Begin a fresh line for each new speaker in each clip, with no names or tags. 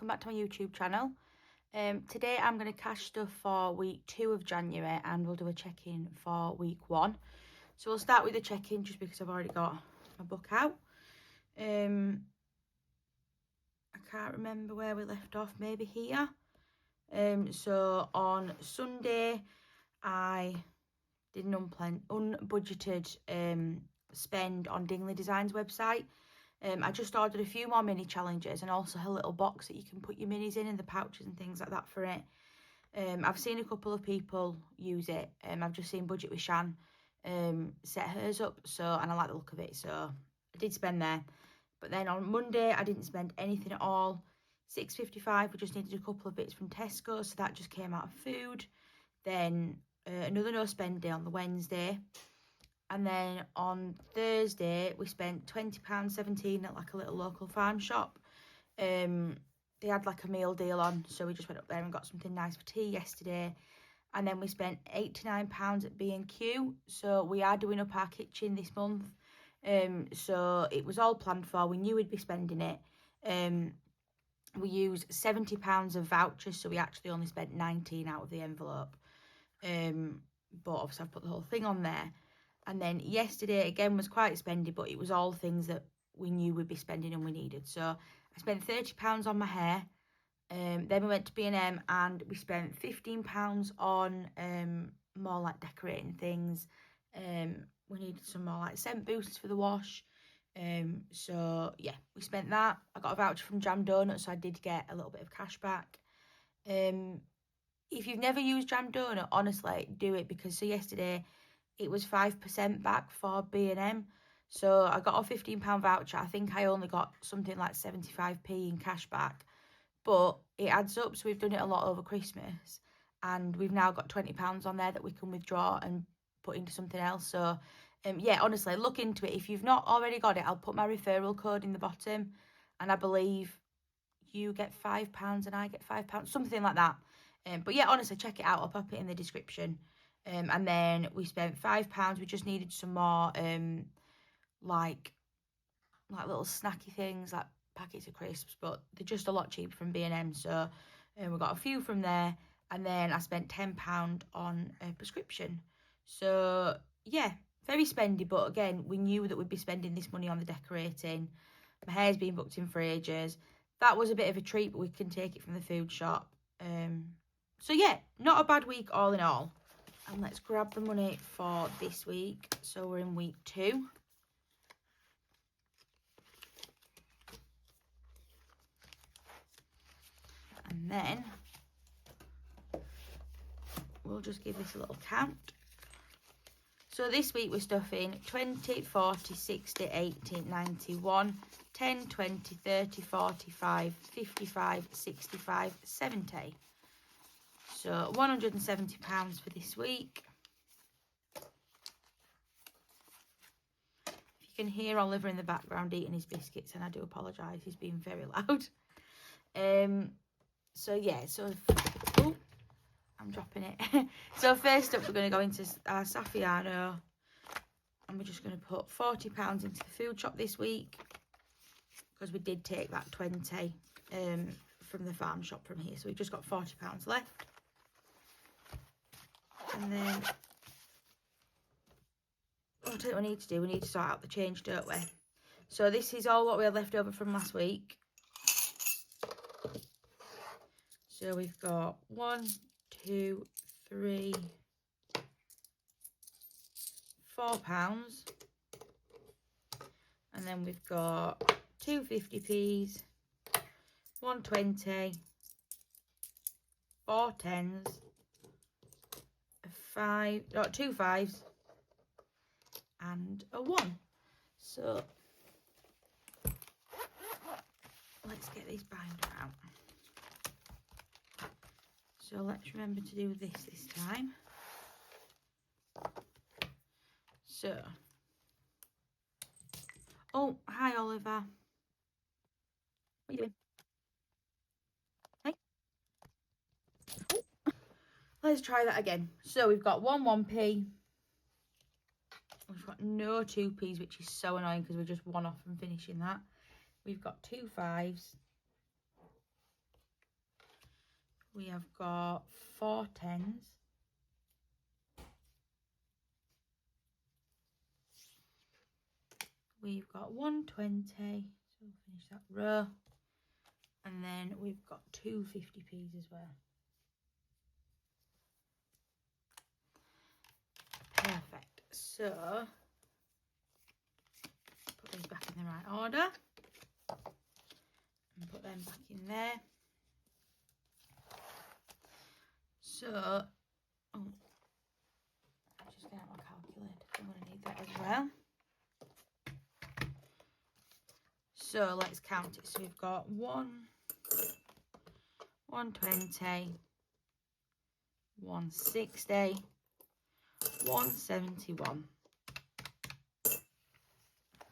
welcome back to my YouTube channel. Today I'm going to cash stuff for week 2 of January and we'll do a check-in for week 1. So we'll start with the check-in just because I've already got my book out. I can't remember where we left off, maybe here. So on Sunday I did an unbudgeted spend on Dingley Designs website. I just ordered a few more mini challenges and also a little box that you can put your minis in and the pouches and things like that for it. I've seen a couple of people use it. I've just seen Budget with Shan set hers up, and I like the look of it, so I did spend there. But then on Monday I didn't spend anything at all. £6.55, we just needed a couple of bits from Tesco, so that just came out of food. Then another no spend day on the Wednesday. And then on Thursday, we spent £20.17 at like a little local farm shop. They had like a meal deal on, so we just went up there and got something nice for tea yesterday. And then we spent £89 at B&Q. So we are doing up our kitchen this month. So it was all planned for. We knew we'd be spending it. We used £70 of vouchers, so we actually only spent 19 out of the envelope. But obviously I've put the whole thing on there. And then yesterday, again, was quite spendy, but it was all things that we knew we'd be spending and we needed. So I spent £30 on my hair. Then we went to B&M and we spent £15 on more like decorating things. We needed some more like scent boosters for the wash. So yeah, we spent that. I got a voucher from Jam Donut, so I did get a little bit of cash back. If you've never used Jam Donut, honestly, do it, because so yesterday it was 5% back for B&M. So I got a £15 voucher. I think I only got something like 75p in cash back. But it adds up, so we've done it a lot over Christmas. And we've now got £20 on there that we can withdraw and put into something else. So, yeah, honestly, look into it. If you've not already got it, I'll put my referral code in the bottom. And I believe you get £5 and I get £5, something like that. But yeah, honestly, check it out. I'll pop it in the description. And then we spent £5. We just needed some more, like little snacky things, like packets of crisps, but they're just a lot cheaper from B&M. So we got a few from there. And then I spent £10 on a prescription. So yeah, very spendy. But again, we knew that we'd be spending this money on the decorating. My hair's been booked in for ages. That was a bit of a treat, but we can take it from the food shop. So yeah, not a bad week all in all. And let's grab the money for this week. So we're in week 2. And then we'll just give this a little count. So this week we're stuffing 20, 40, 60, 80, 91, 10, 20, 30, 45, 55, 65, 70. So £170 for this week. If you can hear Oliver in the background eating his biscuits, and I do apologise, he's being very loud. So yeah, oh, I'm dropping it. So first up, we're going to go into our Saffiano, and we're just going to put £40 into the food shop this week, because we did take that 20 from the farm shop from here. So we've just got £40 left. And then, I'll tell you what we need to do. We need to sort out the change, don't we? So this is all what we had left over from last week. So we've got 1, 2, 3, £4. And then we've got 2 50p's, 1 20, 4 10s, 2 5s, and a 1. So let's get this binder out. So let's remember to do this time. So, oh, hi Oliver. What are you doing? Hey. Oh. Let's try that again. So we've got 1 1p. We've got no 2p's, which is so annoying because we're just 1 off from finishing that. We've got 2 5s, we have got 4 10s. We've got 120, so we'll finish that row. And then we've got 2 50p's as well. Perfect. So, put these back in the right order. And put them back in there. So, oh, I'm just going to have my calculator. I'm going to need that as well. So let's count it. So we've got 120, 160, 171.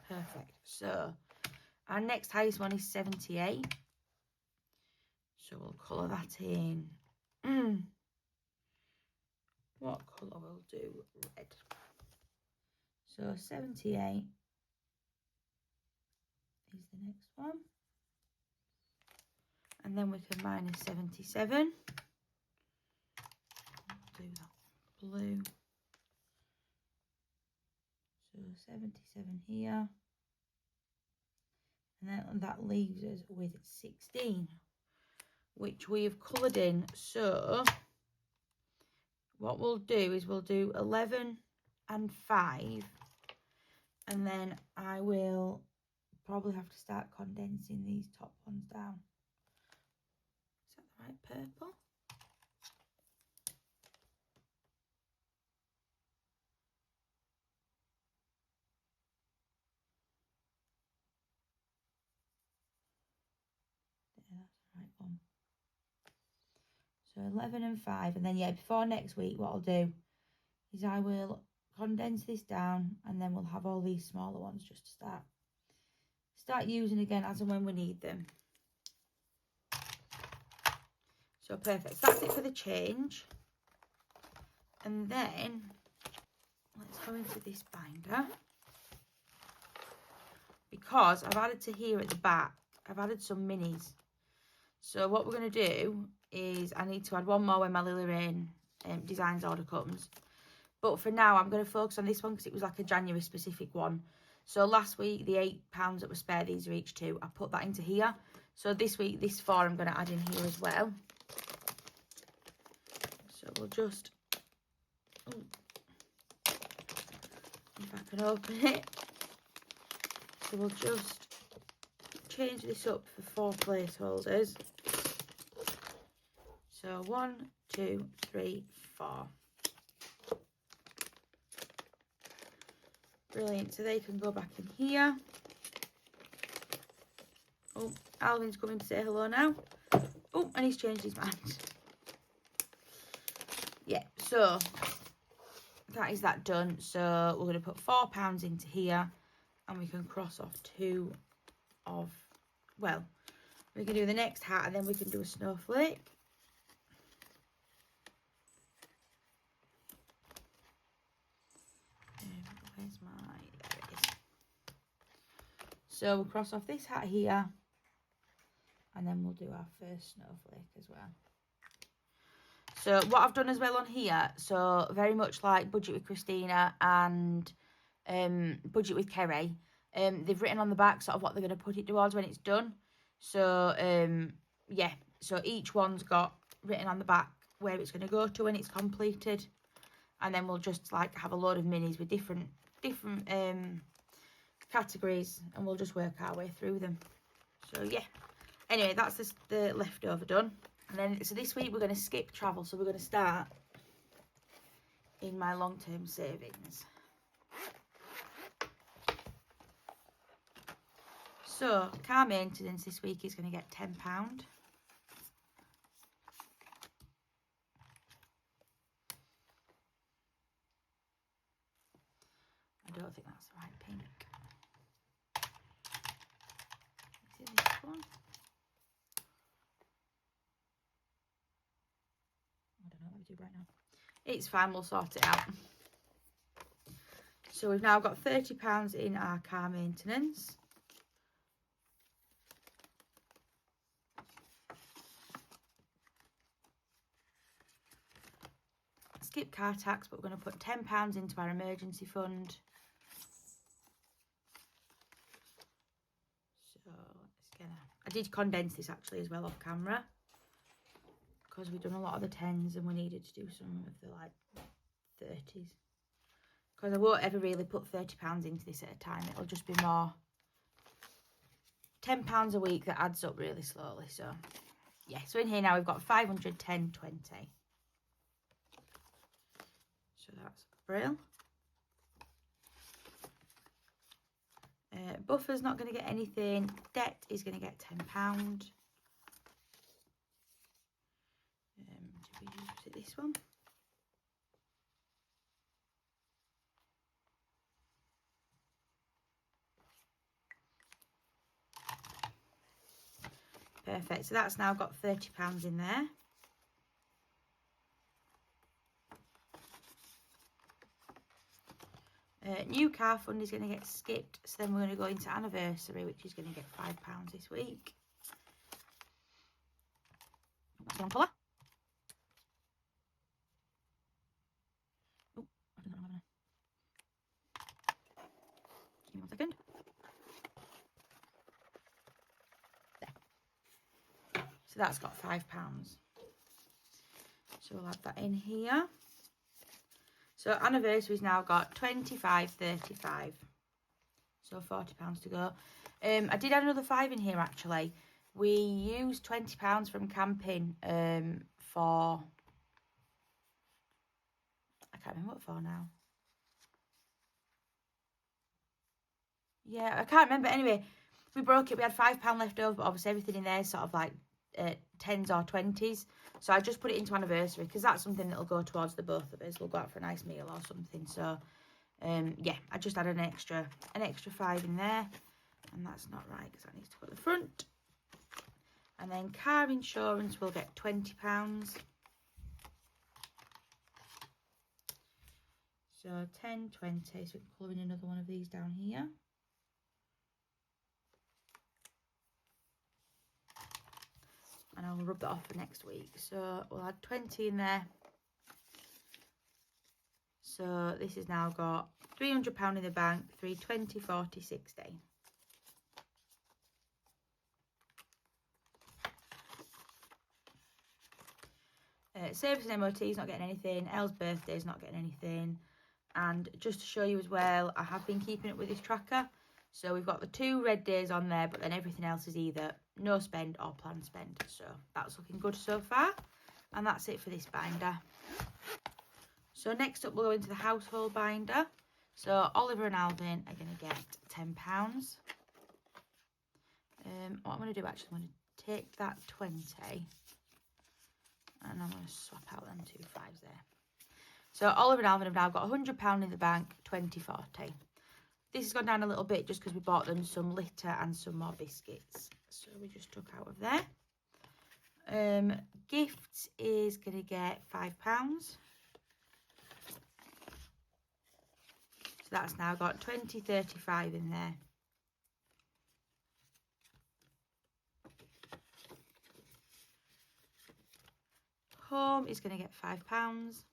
Perfect. So our next highest one is 78. So we'll colour that in. What colour we'll do? Red. So 78 is the next one. And then we can minus 77. Do that blue. So 77 here. And then that leaves us with 16, which we have coloured in. So what we'll do is we'll do 11 and 5. And then I will probably have to start condensing these top ones down. Is that the right purple? Yeah, that's the right one. So 11 and 5. And then, yeah, before next week, what I'll do is I will condense this down, and then we'll have all these smaller ones just to start using again as and when we need them. So perfect. So that's it for the change. And then let's go into this binder, because I've added to here at the back, I've added some minis. So what we're going to do is I need to add one more when my Lily Rain Designs order comes. But for now, I'm going to focus on this one because it was like a January specific one. So last week, the £8 that were spare, these are each 2. I put that into here. So this week, this 4 I'm going to add in here as well. So we'll just, if I can open it. So we'll just change this up for 4 placeholders. So 1, 2, 3, 4. Brilliant. So they can go back in here. Oh, Alvin's coming to say hello now. Oh, and he's changed his mind. Yeah, so that is that done. So we're going to put £4 into here, and we can cross off 2 of, well, we can do the next hat, and then we can do a snowflake. Where's my, there it is. So we'll cross off this hat here, and then we'll do our first snowflake as well. So what I've done as well on here, so very much like Budget with Christina and Budget with Kerry, they've written on the back sort of what they're going to put it towards when it's done. So yeah, so each one's got written on the back where it's going to go to when it's completed, and then we'll just like have a load of minis with different categories, and we'll just work our way through them. So yeah, anyway, that's the leftover done. And then, so this week we're going to skip travel. So we're going to start in my long-term savings. So car maintenance this week is going to get £10. I don't think that's the right pink. Is it this one? Do right now. It's fine, we'll sort it out. So we've now got £30 in our car maintenance. car tax, but we're going to put £10 into our emergency fund. So I did condense this actually as well off camera, because we've done a lot of the 10s and we needed to do some of the like 30s. Because I won't ever really put £30 into this at a time. It'll just be more £10 a week that adds up really slowly. So yeah, so in here now we've got 500, 10, 20. So that's brill. Buffer's not going to get anything. Debt is going to get £10. Was it this one? Perfect. So that's now got £30 in there. New car fund is going to get skipped, so then we're going to go into anniversary, which is going to get £5 this week. That's one colour. Oh, I don't know what I'm having. Give me 1 second. There. So that's got £5. So we'll add that in here. So anniversary's now got 25.35. So £40 to go. I did add another 5 in here actually. We used £20 from camping for, I can't remember what for now. Yeah, I can't remember. Anyway, we broke it. We had £5 left over, but obviously everything in there is sort of like 10s or 20s. So I just put it into anniversary because that's something that'll go towards the both of us. We'll go out for a nice meal or something. So yeah, I just added an extra 5 in there, and that's not right because that needs to go at the front. And then car insurance will get £20. So 10, 20. So we can colour in another one of these down here. And I'll rub that off for next week. So we'll add 20 in there. So this has now got £300 in the bank, 320, 40, 60. Service and MOT is not getting anything. Elle's birthday is not getting anything. And just to show you as well, I have been keeping up with this tracker. So we've got the 2 red days on there, but then everything else is either no spend or planned spend. So that's looking good so far. And that's it for this binder. So next up we'll go into the household binder. So Oliver and Alvin are going to get £10. What I'm going to do actually, I'm going to take that 20 and I'm going to swap out them 2 5s there. So Oliver and Alvin have now got £100 in the bank, 20, 40. This has gone down a little bit just because we bought them some litter and some more biscuits. So we just took out of there. Gifts is going to get £5. So that's now got 20, 35 in there. Home is going to get £5.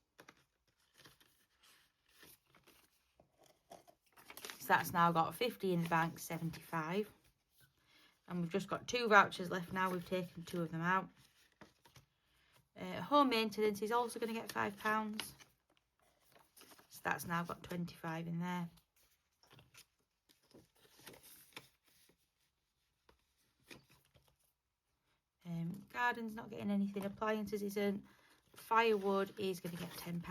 So that's now got 50 in the bank, 75. And we've just got 2 vouchers left now. We've taken 2 of them out. Home maintenance is also going to get £5. So that's now got 25 in there. Garden's not getting anything. Appliances isn't. Firewood is going to get £10.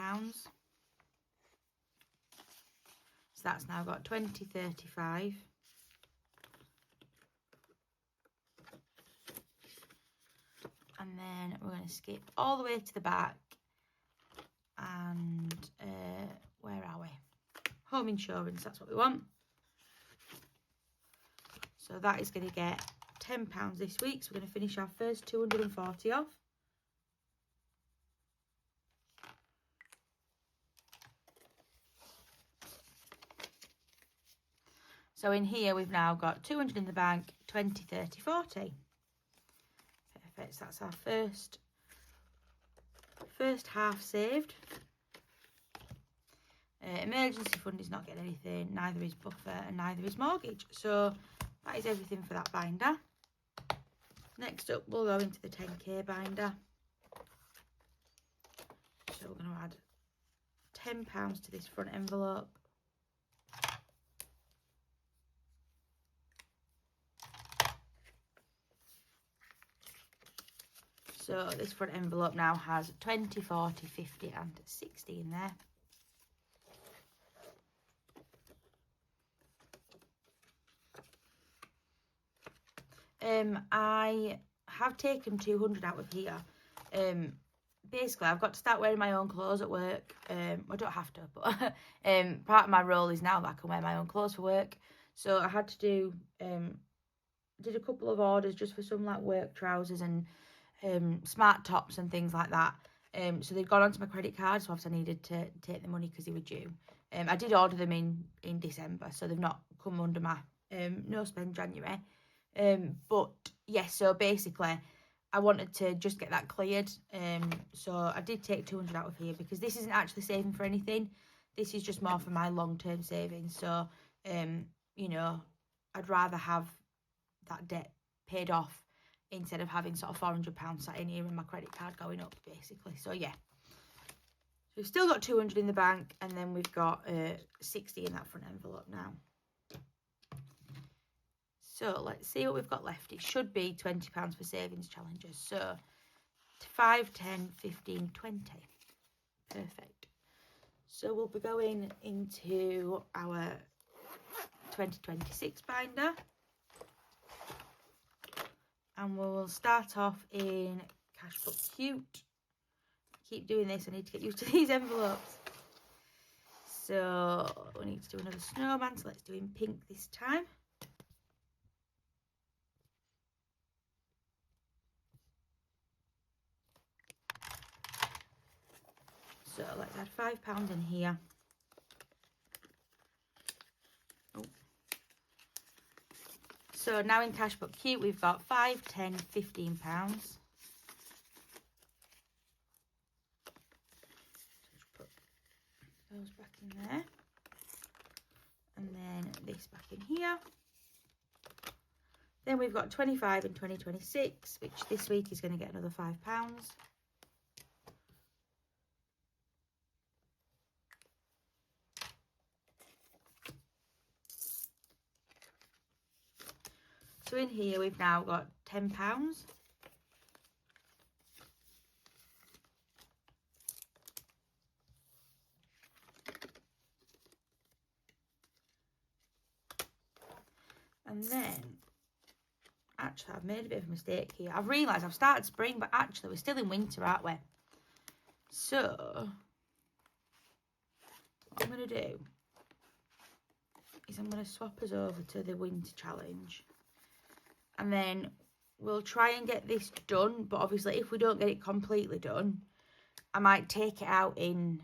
So that's now got 20, 35. And then we're going to skip all the way to the back. And where are we? Home insurance, that's what we want. So that is going to get £10 this week. So we're going to finish our first 240 off. So in here we've now got 200 in the bank, 20, 30, 40. Perfect. So that's our first half saved. emergency fund is not getting anything, neither is buffer, and neither is mortgage. So that is everything for that binder. Next up, we'll go into the 10k binder. So we're going to add £10 to this front envelope. So this front envelope now has 20, 40, 50 and 60 in there. I have taken 200 out of here. Basically, I've got to start wearing my own clothes at work. I don't have to, but part of my role is now that I can wear my own clothes for work. So I had to do, did a couple of orders just for some like work trousers and smart tops and things like that. So they'd gone onto my credit card, so obviously I needed to take the money because they were due. I did order them in December, so they've not come under my no spend January. But yes, yeah, so basically I wanted to just get that cleared. So I did take 200 out of here because this isn't actually saving for anything. This is just more for my long-term savings. So you know, I'd rather have that debt paid off instead of having sort of £400 sat in here and my credit card going up, basically. So yeah, so we've still got 200 in the bank, and then we've got 60 in that front envelope now. So let's see what we've got left. It should be £20 for savings challenges. So 5, 10, 15, 20. Perfect. So we'll be going into our 2026 binder. And we'll start off in Cashbook Cute. Keep doing this, I need to get used to these envelopes. So we need to do another snowman, so let's do in pink this time. So let's add £5 in here. Oh. So now in Cashbook Cute, we've got 5, 10, £15. Put those back in there. And then this back in here. Then we've got 25 in 2026, which this week is going to get another £5. So in here we've now got £10. And then, actually I've made a bit of a mistake here. I've realised I've started spring, but actually we're still in winter, aren't we? So, what I'm going to do is I'm going to swap us over to the winter challenge. And then we'll try and get this done. But obviously, if we don't get it completely done, I might take it out in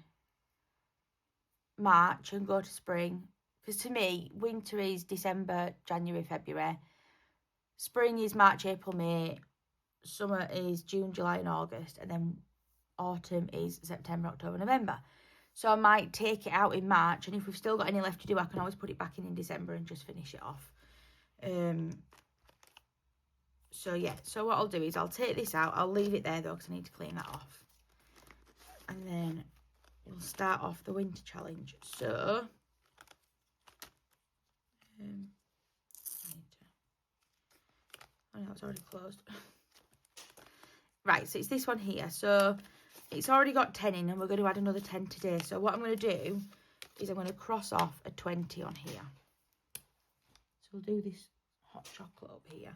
March and go to spring. Because to me, winter is December, January, February. Spring is March, April, May. Summer is June, July and August. And then autumn is September, October, November. So I might take it out in March. And if we've still got any left to do, I can always put it back in December and just finish it off. So yeah, so what I'll do is I'll take this out. I'll leave it there though because I need to clean that off. And then we'll start off the winter challenge. So oh no, it's already closed. Right, so it's this one here. So it's already got 10 in and we're going to add another 10 today. So what I'm going to do is I'm going to cross off a 20 on here. So we'll do this hot chocolate up here.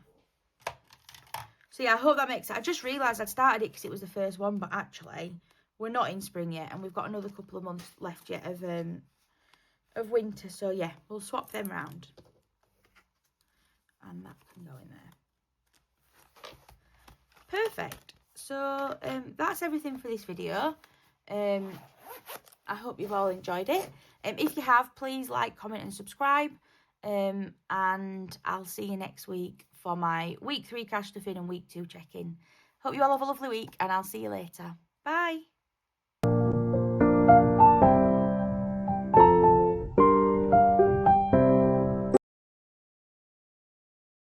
So yeah, I hope that makes sense. I just realised I'd started it because it was the first one, but actually we're not in spring yet and we've got another couple of months left yet of winter. So yeah, we'll swap them round. And that can go in there. Perfect. So that's everything for this video. I hope you've all enjoyed it. If you have, please like, comment and subscribe. And I'll see you next week for my week 3 cash stuff in and week 2 check-in. Hope you all have a lovely week and I'll see you later. Bye.